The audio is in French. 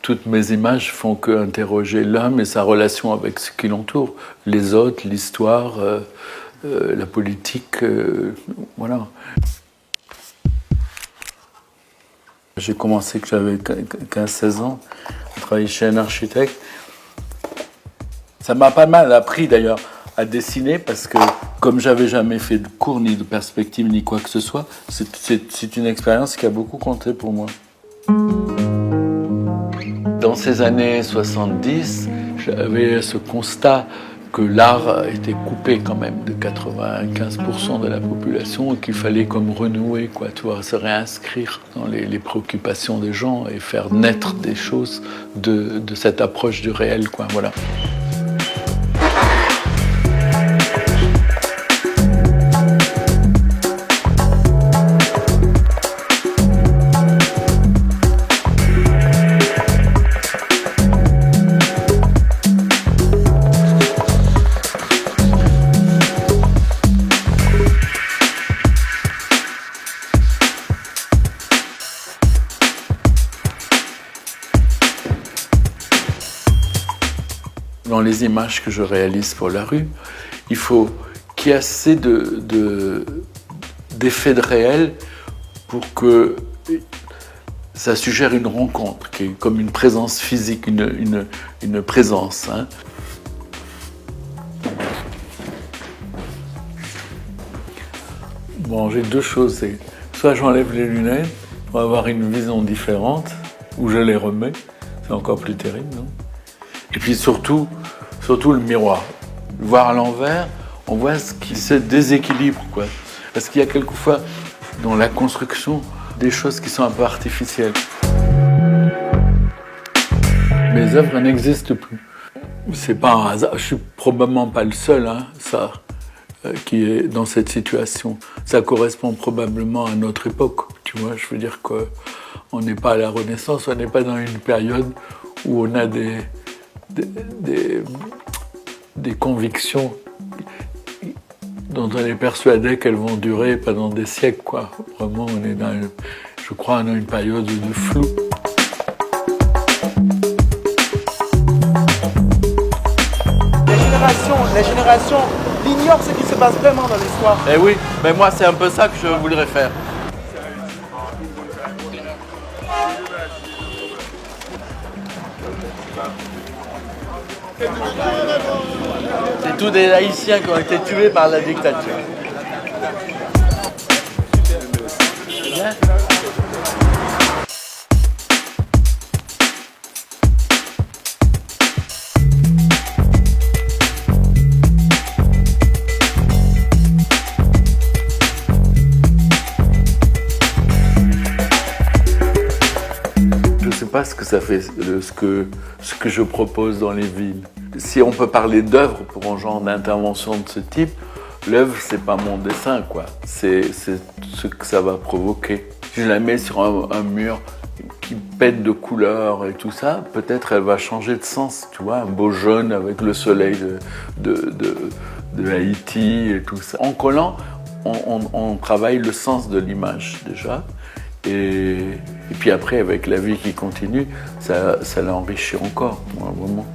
toutes mes images font que interroger l'homme et sa relation avec ce qui l'entoure, les autres, l'histoire, la politique, voilà. J'ai commencé quand j'avais 15-16 ans à travailler chez un architecte. Ça m'a pas mal appris d'ailleurs à dessiner parce que comme j'avais jamais fait de cours, ni de perspective, ni quoi que ce soit, c'est une expérience qui a beaucoup compté pour moi. Dans ces années 70, j'avais ce constat que l'art était coupé quand même de 95% de la population et qu'il fallait comme renouer, quoi, tu vois, se réinscrire dans les préoccupations des gens et faire naître des choses de cette approche du réel, quoi, voilà. Dans les images que je réalise pour la rue, il faut qu'il y ait assez d'effets de réel pour que ça suggère une rencontre, qui est comme une présence physique, une présence. Hein. Bon, j'ai deux choses. C'est soit j'enlève les lunettes pour avoir une vision différente, ou je les remets. C'est encore plus terrible, non ? Et puis surtout le miroir. Voir à l'envers, on voit ce qui se déséquilibre, quoi. Parce qu'il y a quelquefois dans la construction des choses qui sont un peu artificielles. Mes œuvres n'existent plus. C'est pas un hasard. Je suis probablement pas le seul, hein, qui est dans cette situation. Ça correspond probablement à notre époque. Tu vois, je veux dire qu'on n'est pas à la Renaissance, on n'est pas dans une période où on a des convictions dont on est persuadé qu'elles vont durer pendant des siècles, quoi. Vraiment, on est je crois, dans une période de flou. Les générations ignorent ce qui se passe vraiment dans l'histoire. Eh oui, mais moi, c'est un peu ça que je voudrais faire. C'est tous des Haïtiens qui ont été tués par la dictature. Je ne sais pas ce que ça fait, ce que je propose dans les villes. Si on peut parler d'œuvre pour un genre d'intervention de ce type, l'œuvre, c'est pas mon dessin, quoi. C'est ce que ça va provoquer. Si je la mets sur un mur qui pète de couleurs et tout ça, peut-être elle va changer de sens, tu vois, un beau jaune avec le soleil de Haïti et tout ça. En collant, on travaille le sens de l'image déjà. Et puis après, avec la vie qui continue, ça l'enrichit encore, vraiment.